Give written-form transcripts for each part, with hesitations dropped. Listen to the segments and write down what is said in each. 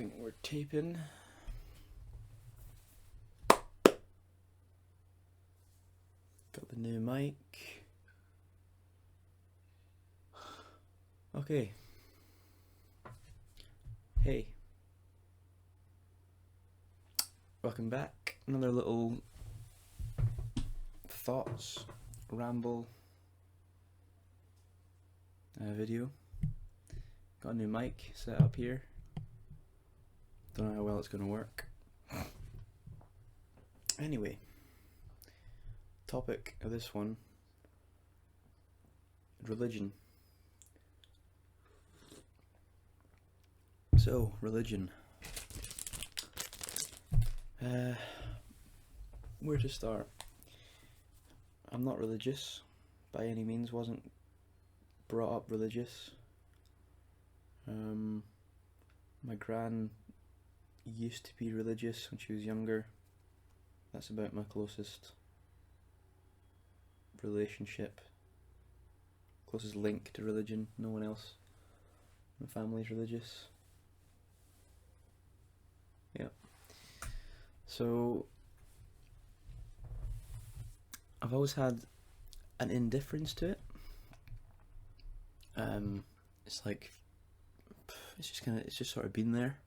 think we're taping. Got the new mic. Okay. Hey. Welcome back. Another little thoughts, ramble video. Got a new mic set up here. Don't know how well it's going to work. Anyway, topic of this one, religion. So, religion. Where to start? I'm not religious by any means, wasn't brought up religious. My gran used to be religious when she was younger. That's about my closest relationship, closest link to religion. No one else in my family's religious. Yeah. So I've always had an indifference to it. It's like it's just sort of been there.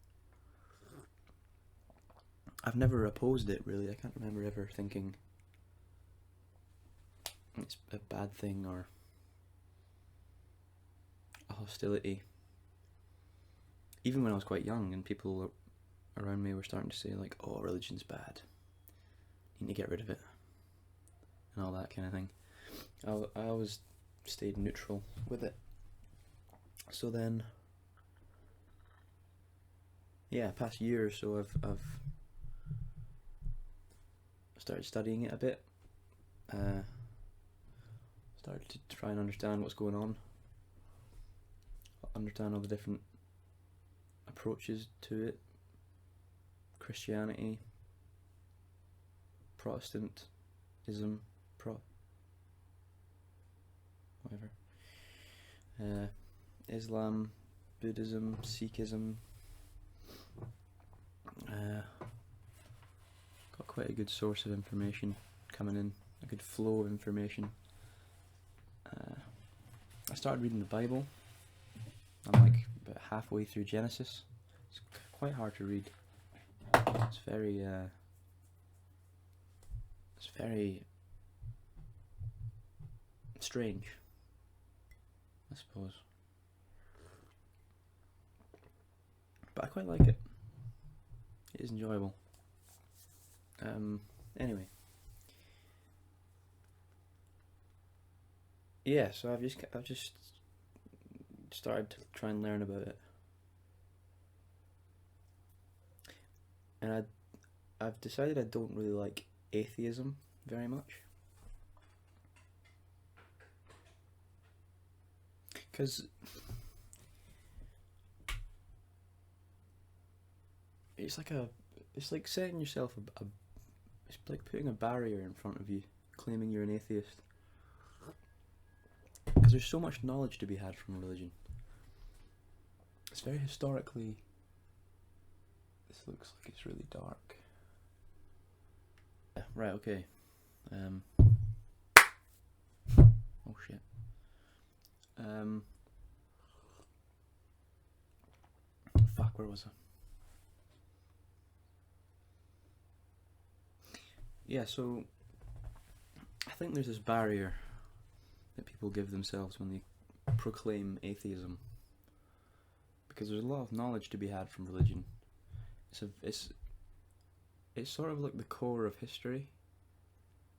I've never opposed it really. I can't remember ever thinking it's a bad thing or a hostility. Even when I was quite young and people around me were starting to say like, oh, religion's bad, you need to get rid of it and all that kind of thing, I always stayed neutral with it. So then, yeah, past year or so I've started studying it a bit, started to try and understand what's going on, understand all the different approaches to it. Christianity, Protestantism, whatever, Islam, Buddhism, Sikhism. Got quite a good source of information coming in, a good flow of information. I started reading the Bible. I'm like about halfway through Genesis. It's quite hard to read. It's very strange, I suppose. But I quite like it. It is enjoyable. Anyway. Yeah, so I've just started to try and learn about it. And I've decided I don't really like atheism very much. Because it's like setting yourself it's like putting a barrier in front of you, claiming you're an atheist. Because there's so much knowledge to be had from religion. It's very historically. This looks like it's really dark. Yeah, right, okay. Oh shit. Fuck, where was I? Yeah, so I think there's this barrier that people give themselves when they proclaim atheism, because there's a lot of knowledge to be had from religion. It's sort of like the core of history,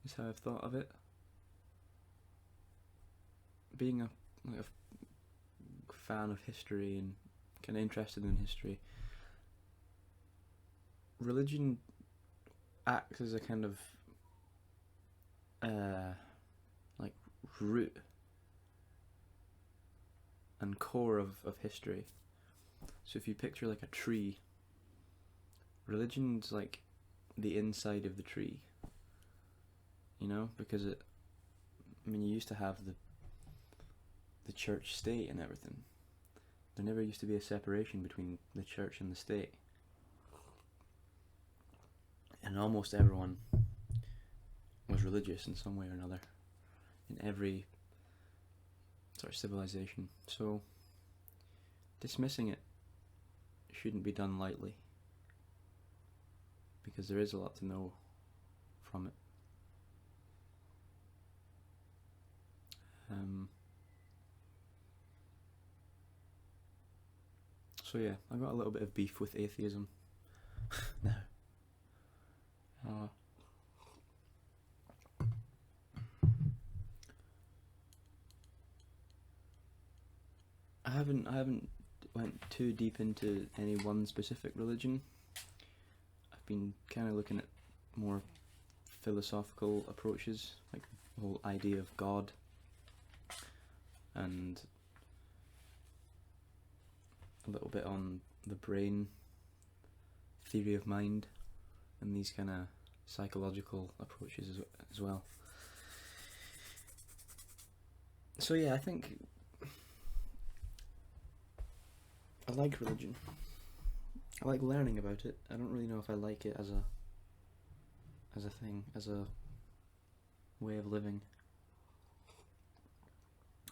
is how I've thought of it. Being a fan of history and kind of interested in history, religion acts as a kind of like root and core of history. So if you picture like a tree, religion's like the inside of the tree, you know, because you used to have the church state and everything. There never used to be a separation between the church and the state. and almost everyone was religious in some way or another in every sort of civilization. So dismissing it shouldn't be done lightly, because there is a lot to know from it. So yeah, I got a little bit of beef with atheism now. I haven't went too deep into any one specific religion. I've been kind of looking at more philosophical approaches, like the whole idea of God, and a little bit on the brain, theory of mind, and these kind of psychological approaches as well. So yeah, I think I like religion. I like learning about it. I don't really know if I like it as a thing, as a way of living.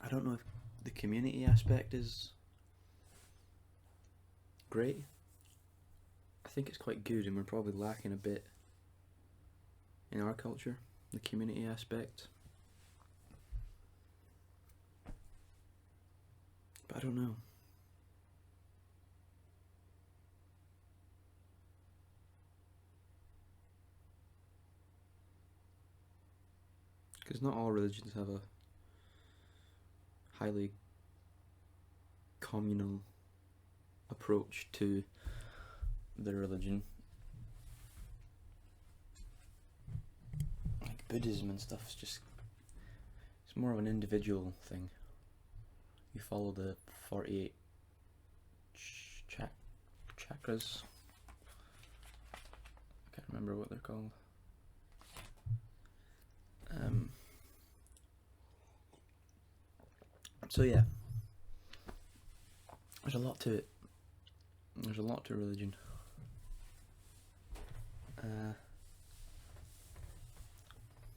I don't know if the community aspect is great. I think it's quite good, and we're probably lacking a bit in our culture, the community aspect. But I don't know. Because not all religions have a highly communal approach to their religion. Like Buddhism and stuff is just, it's more of an individual thing. You follow the 48 chakras. I can't remember what they're called. So yeah, there's a lot to it. There's a lot to religion.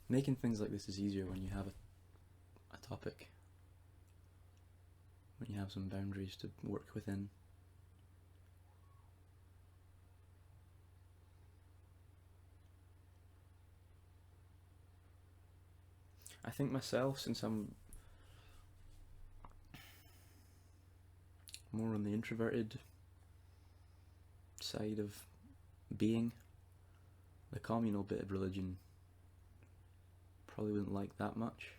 Making things like this is easier when you have a topic, when you have some boundaries to work within. I think myself, since I'm more on the introverted side of being, the communal bit of religion probably wouldn't like that much,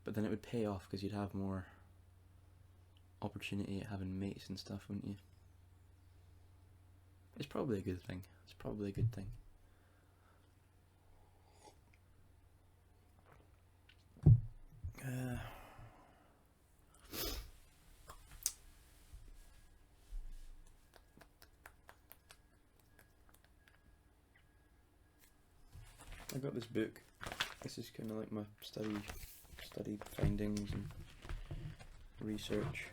but then it would pay off because you'd have more opportunity at having mates and stuff, wouldn't you? It's probably a good thing. It's probably a good thing. I got this book. This is kind of like my study findings and research.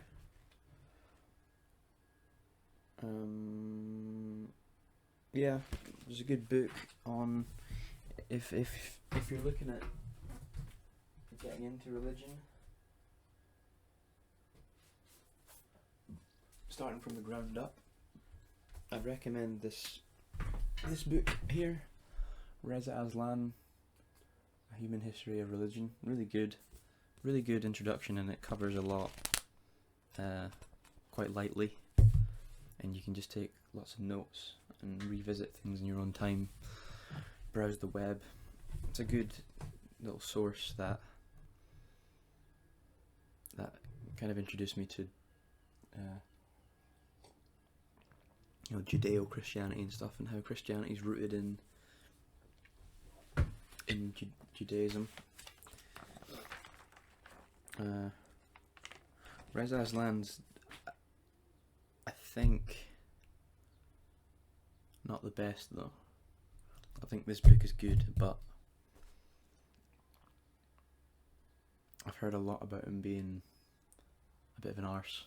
Yeah, there's a good book on if you're looking at getting into religion, starting from the ground up. I'd recommend this book here, Reza Aslan, A Human History of Religion. Really good introduction, and it covers a lot quite lightly, and you can just take lots of notes and revisit things in your own time, browse the web. It's a good little source that kind of introduced me to Judeo-Christianity and stuff, and how Christianity is rooted in Judaism. Reza Aslan's, I think, not the best though. I think this book is good, but I've heard a lot about him being a bit of an arse.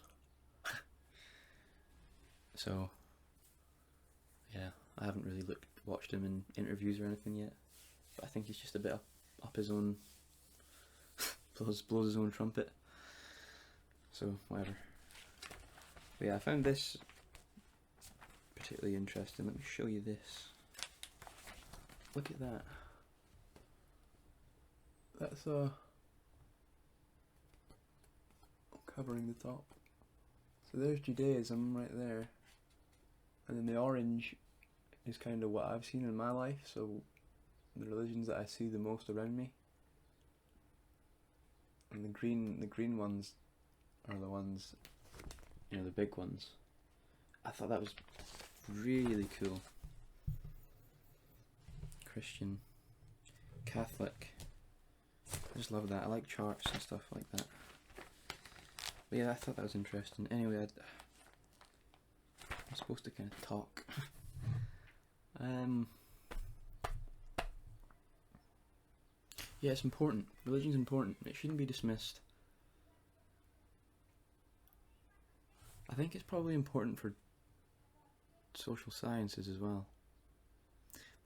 So yeah, I haven't really looked watched him in interviews or anything yet, but I think he's just a bit up his own, blows his own trumpet. So whatever. But yeah, I found this particularly interesting. Let me show you this. Look at that. That's covering the top. So there's Judaism right there, and then the orange is kind of what I've seen in my life, so the religions that I see the most around me. And the green ones are the ones, you know, the big ones. I thought that was really cool. Christian, Catholic. I just love that. I like charts and stuff like that. But yeah, I thought that was interesting. Anyway, I'm supposed to kind of talk. Yeah, it's important. Religion's important. It shouldn't be dismissed. I think it's probably important for social sciences as well.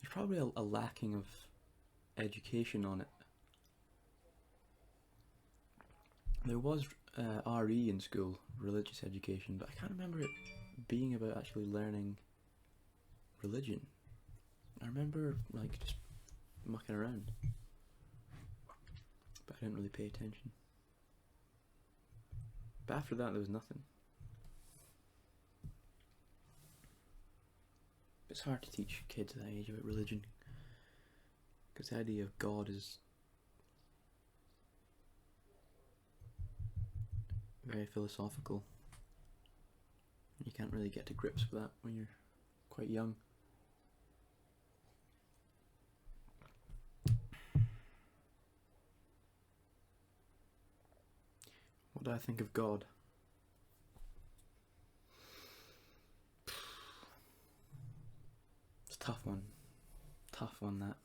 There's probably a lacking of education on it. There was RE in school, religious education, but I can't remember it being about actually learning religion. I remember like just mucking around, but I didn't really pay attention. But after that there was nothing. It's hard to teach kids at that age about religion, because the idea of God is very philosophical. You can't really get to grips with that when you're quite young. What do I think of God? It's a tough one. Tough one, that.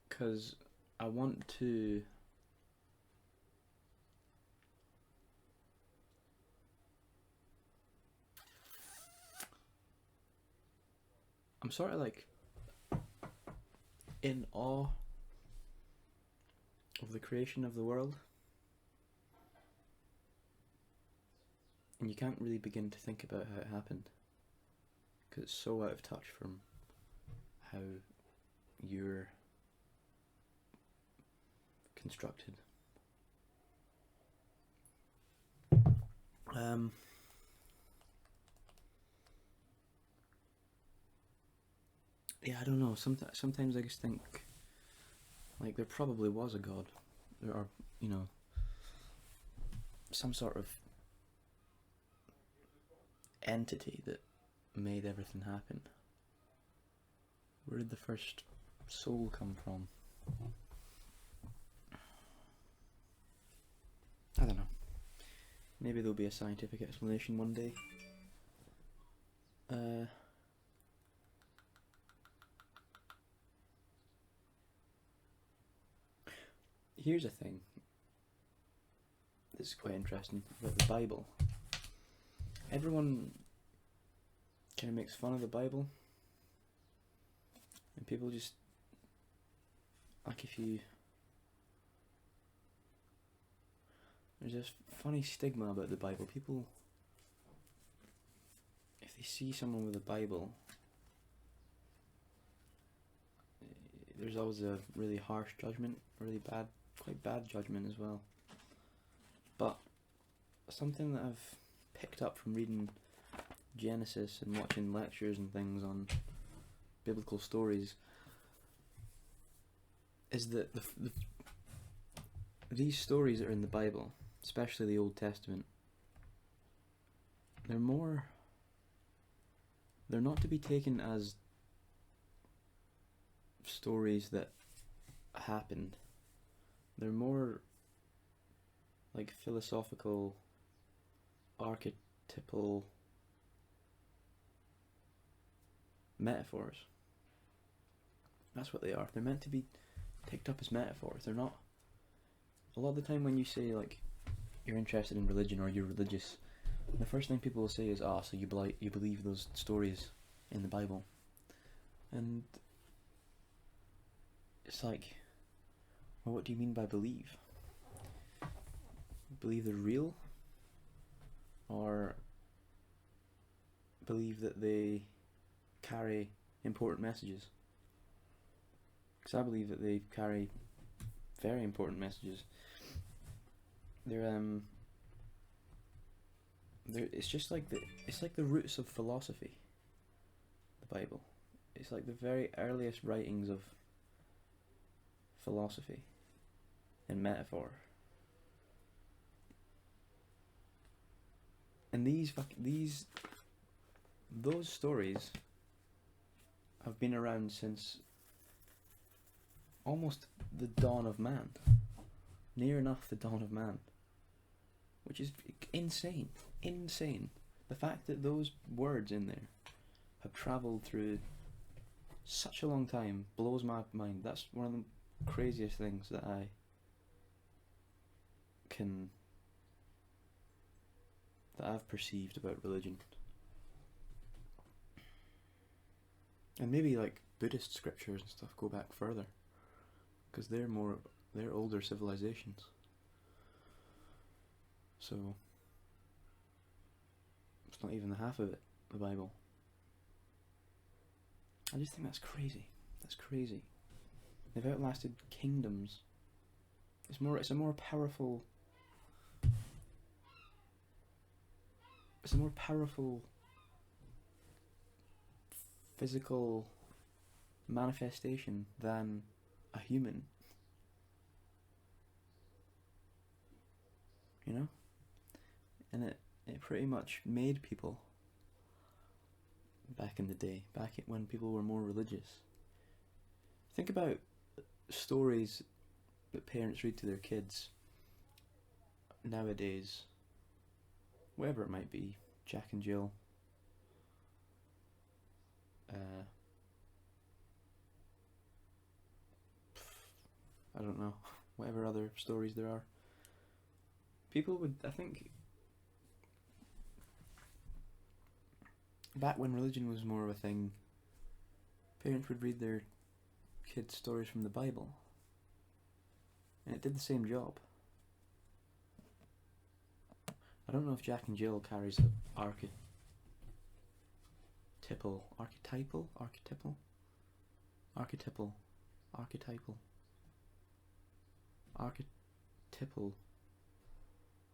Because I want to... I'm sort of like in awe of the creation of the world, and you can't really begin to think about how it happened, because it's so out of touch from how you're constructed. Yeah, I don't know. Sometimes I just think, like, there probably was a God. There are, you know, some sort of entity that made everything happen. Where did the first soul come from? I don't know. Maybe there'll be a scientific explanation one day. Here's a thing. This is quite interesting about the Bible. Everyone kind of makes fun of the Bible, and people just, like, there's this funny stigma about the Bible. People, if they see someone with a Bible, there's always a really harsh judgment, quite bad judgment as well. But something that I've picked up from reading Genesis and watching lectures and things on biblical stories is that these stories that are in the Bible, especially the Old Testament, they're not to be taken as stories that happened. They're more like philosophical, archetypal metaphors. That's what they are. They're meant to be picked up as metaphors. They're not. A lot of the time when you say, like, you're interested in religion or you're religious, the first thing people will say is, so you believe those stories in the Bible. And it's like, well, what do you mean by believe? Believe they're real? Or believe that they carry important messages? Because I believe that they carry very important messages. It's just like the roots of philosophy, the Bible. It's like the very earliest writings of philosophy and metaphor. And those stories have been around since almost the dawn of man. Near enough the dawn of man. Which is insane. Insane. The fact that those words in there have travelled through such a long time blows my mind. That's one of the craziest things that I've perceived about religion. And maybe like Buddhist scriptures and stuff go back further, because they're older civilizations. So it's not even the half of it, the Bible. I just think that's crazy. That's crazy. They've outlasted kingdoms. It's a more powerful physical manifestation than a human. You know? And it pretty much made people back in the day, when people were more religious. Think about stories that parents read to their kids nowadays, whatever it might be, Jack and Jill, I don't know, whatever other stories there are. People would, I think, back when religion was more of a thing, parents would read their kids stories from the Bible, and it did the same job. I don't know if Jack and Jill carries the archetypal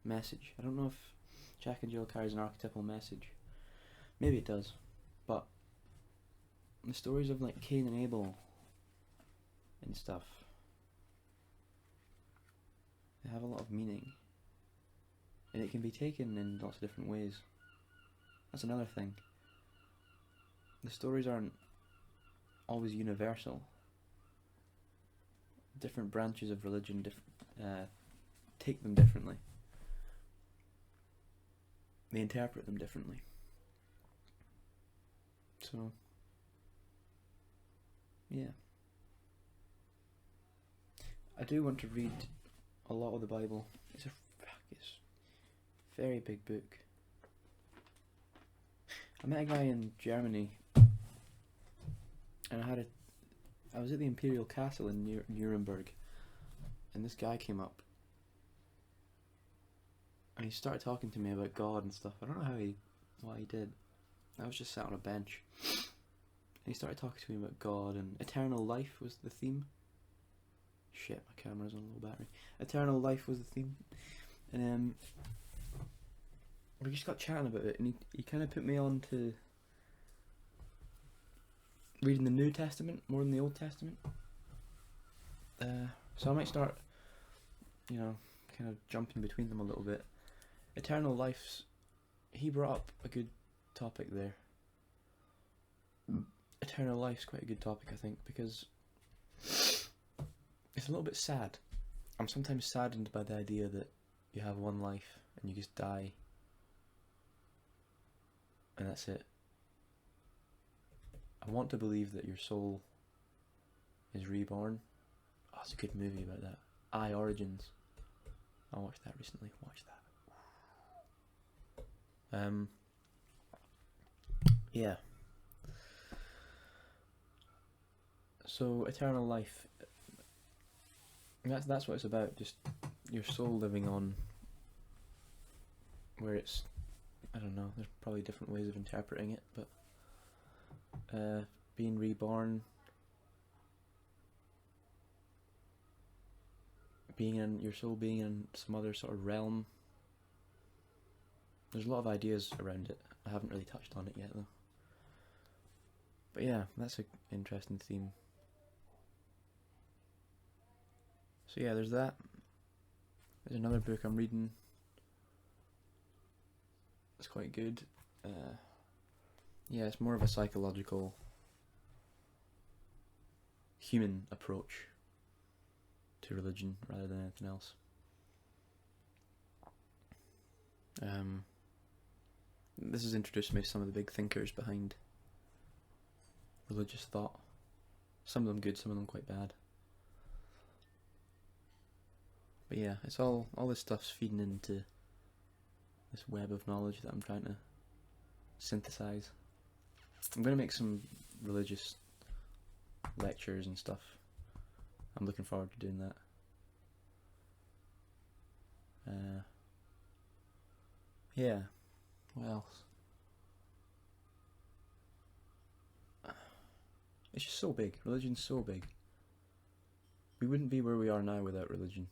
message. I don't know if Jack and Jill carries an archetypal message. Maybe it does, but the stories of like Cain and Abel and stuff, they have a lot of meaning, and it can be taken in lots of different ways. That's another thing. The stories aren't always universal. Different branches of religion take them differently. They interpret them differently. So, yeah. I do want to read a lot of the Bible. It's a very big book. I met a guy in Germany, and I was at the Imperial Castle in Nuremberg, and this guy came up, and he started talking to me about God and stuff. I don't know what he did. I was just sat on a bench, and he started talking to me about God, and eternal life was the theme. Shit, my camera's on low battery. Eternal life was the theme, and we just got chatting about it, and he kind of put me on to reading the New Testament more than the Old Testament. So I might start, kind of jumping between them a little bit. Eternal life's, he brought up a good topic there. Eternal life's quite a good topic, I think, because it's a little bit sad. I'm sometimes saddened by the idea that you have one life and you just die, and that's it. I want to believe that your soul is reborn. Oh, it's a good movie about that. I, Origins. I watched that recently. Yeah. So eternal life, that's what it's about. Just your soul living on, where it's, I don't know. There's probably different ways of interpreting it, but being reborn, being in your soul, being in some other sort of realm. There's a lot of ideas around it. I haven't really touched on it yet though. But yeah, that's an interesting theme. So yeah, there's that. There's another book I'm reading. It's quite good. Yeah, it's more of a psychological, human approach to religion rather than anything else. This has introduced me to some of the big thinkers behind religious thought. Some of them good, some of them quite bad. But yeah, it's all this stuff's feeding into this web of knowledge that I'm trying to synthesize. I'm going to make some religious lectures and stuff. I'm looking forward to doing that. Yeah, what else? It's just so big. Religion's so big. We wouldn't be where we are now without religion.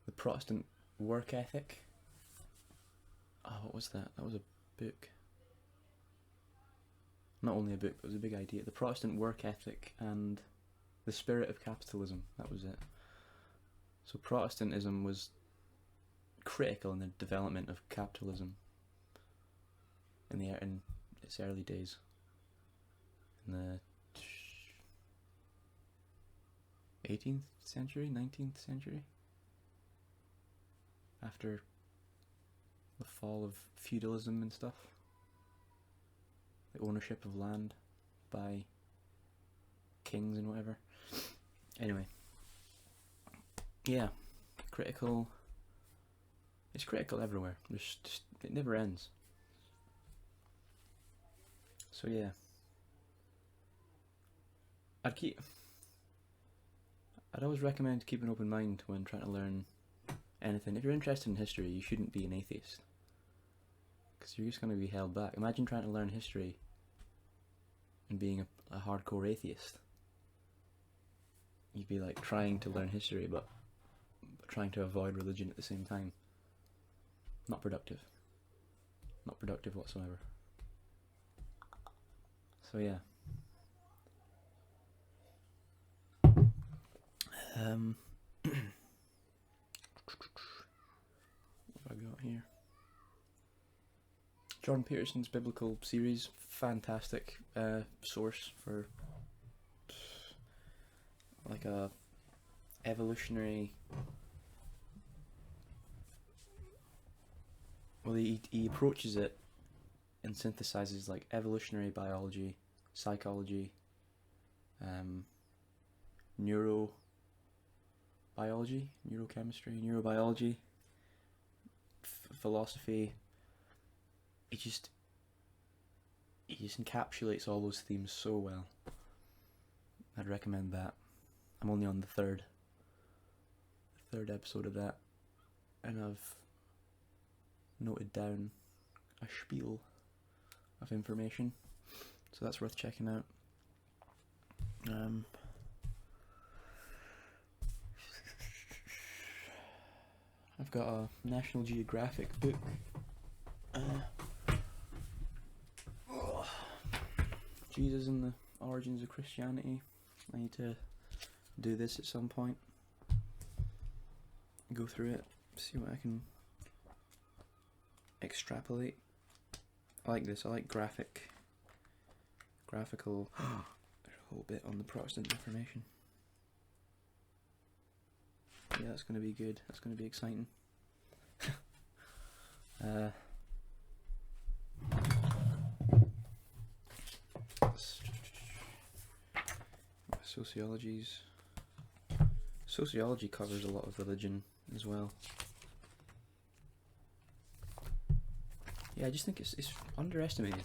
The Protestant work ethic. Oh, what was that? That was a book. Not only a book, but it was a big idea. The Protestant work ethic and the spirit of capitalism. That was it. So Protestantism was critical in the development of capitalism in its early days. In the 18th century, 19th century, after the fall of feudalism and stuff, the ownership of land by kings and whatever. Anyway, yeah, critical. It's critical everywhere. It never ends. So yeah, I'd always recommend keeping an open mind when trying to learn anything. If you're interested in history, you shouldn't be an atheist, because you're just going to be held back. Imagine trying to learn history and being a hardcore atheist. You'd be like trying to learn history but trying to avoid religion at the same time. Not productive. Not productive whatsoever. So yeah. What have I got here? Jordan Peterson's biblical series, fantastic source for like a evolutionary. Well, he approaches it and synthesizes like evolutionary biology, psychology, neurobiology, neurochemistry, neurobiology, philosophy. He just encapsulates all those themes so well. I'd recommend that. I'm only on the third episode of that, and I've noted down a spiel of information, so that's worth checking out. I've got a National Geographic book. Jesus and the Origins of Christianity. I need to do this at some point. Go through it, see what I can extrapolate. I like this. I like graphical. There's a whole bit on the Protestant Reformation. Yeah, that's going to be good. That's going to be exciting. Sociology covers a lot of religion as well. Yeah, I just think it's underestimated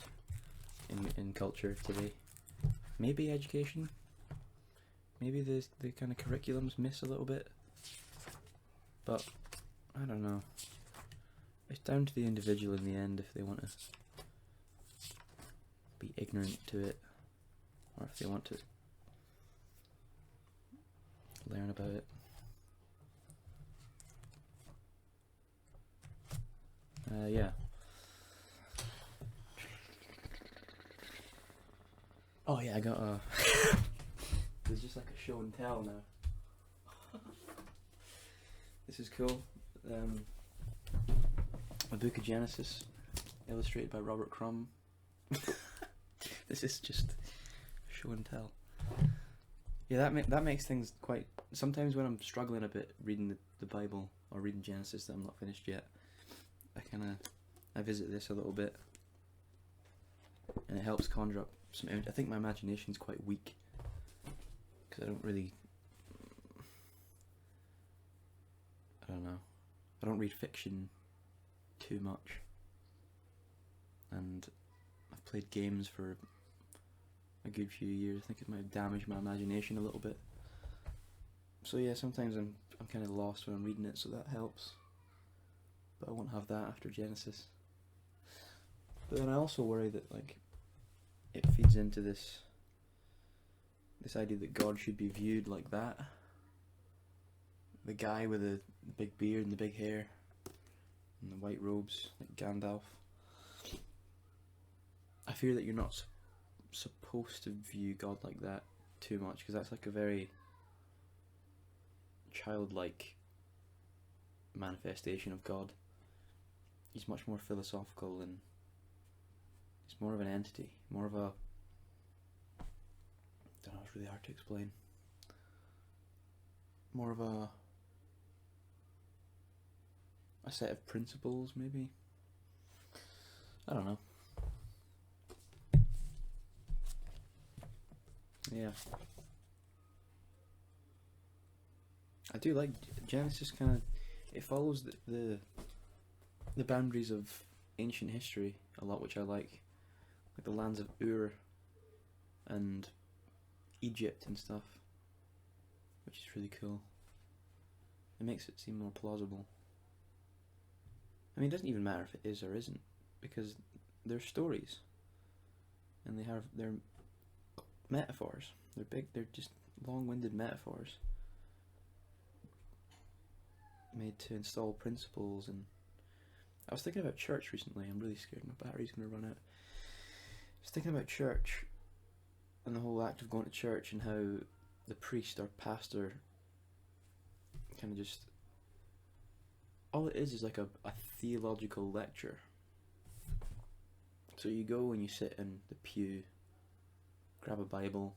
in culture today. Maybe education, maybe the kind of curriculums miss a little bit, but I don't know. It's down to the individual in the end if they want to be ignorant to it, or if they want to learn about it. Yeah. Oh yeah, I got a... There's just like a show and tell now. This is cool. A book of Genesis, illustrated by Robert Crumb. This is just show and tell. Yeah, that makes things quite... Sometimes when I'm struggling a bit reading the Bible, or reading Genesis that I'm not finished yet, I visit this a little bit, and it helps conjure up some image. I think my imagination's quite weak, because I don't really... I don't know. I don't read fiction too much, and I've played games for a good few years. I think it might have damaged my imagination a little bit. So yeah, sometimes I'm kind of lost when I'm reading it, so that helps. But I won't have that after Genesis. But then I also worry that like it feeds into this idea that God should be viewed like that. The guy with the big beard and the big hair and the white robes, like Gandalf. I fear that you're not supposed to view God like that too much, because that's like a very childlike manifestation of God. He's much more philosophical, and he's more of an entity, more of a... I don't know, it's really hard to explain. More of a set of principles, maybe? I don't know. Yeah. I do like Genesis. Kind of, it follows the boundaries of ancient history a lot, which I like the lands of Ur and Egypt and stuff, which is really cool. It makes it seem more plausible. I mean, it doesn't even matter if it is or isn't, because they're stories, and they're metaphors. They're just long-winded metaphors made to install principles. And I was thinking about church recently. I'm really scared my battery's going to run out. I was thinking about church and the whole act of going to church, and how the priest or pastor kind of just... all it is like a theological lecture. So you go and you sit in the pew, grab a Bible,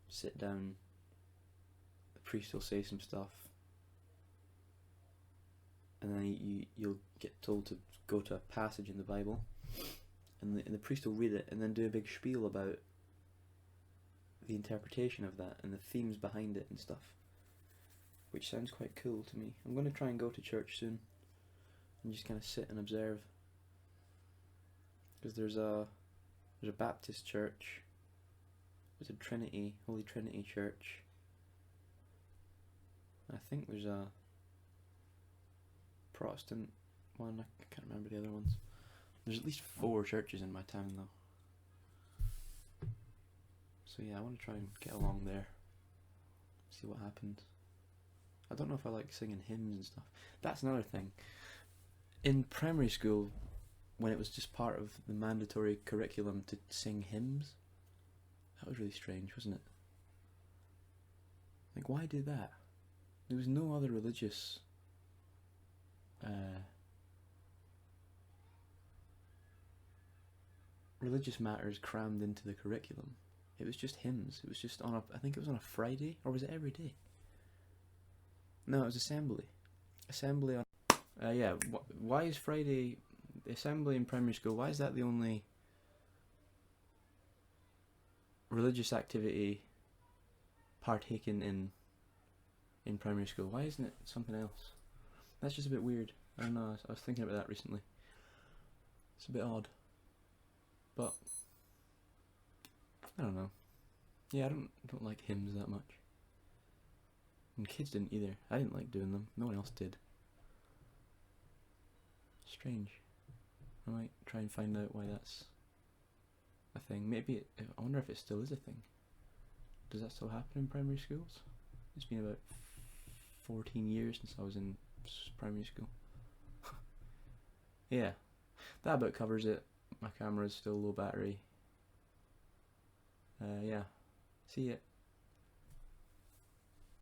sit down, the priest will say some stuff, and then you'll get told to go to a passage in the Bible, and the priest will read it and then do a big spiel about the interpretation of that and the themes behind it and stuff, which sounds quite cool to me. I'm going to try and go to church soon and just kind of sit and observe, because there's a Baptist church, there's a Holy Trinity church, I think there's a Protestant one. I can't remember the other ones. There's at least 4 churches in my town though. So yeah, I want to try and get along there, see what happens. I don't know if I like singing hymns and stuff. That's another thing. In primary school, when it was just part of the mandatory curriculum to sing hymns, that was really strange, wasn't it? Like, why do that? There was no other religious matters crammed into the curriculum. It was just hymns. It was just on I think it was on a Friday, or was it every day? No, it was assembly. Assembly on... yeah, why is Friday... assembly in primary school, why is that the only religious activity partaken in primary school? Why isn't it something else? That's just a bit weird. I don't know, I was thinking about that recently. It's a bit odd. But I don't know. Yeah, I don't like hymns that much. And kids didn't either. I didn't like doing them. No one else did. Strange. I might try and find out why that's a thing. Maybe I wonder if it still is a thing. Does that still happen in primary schools? It's been about 14 years since I was in primary school. Yeah, that about covers it. My camera's still low battery. Yeah, see ya.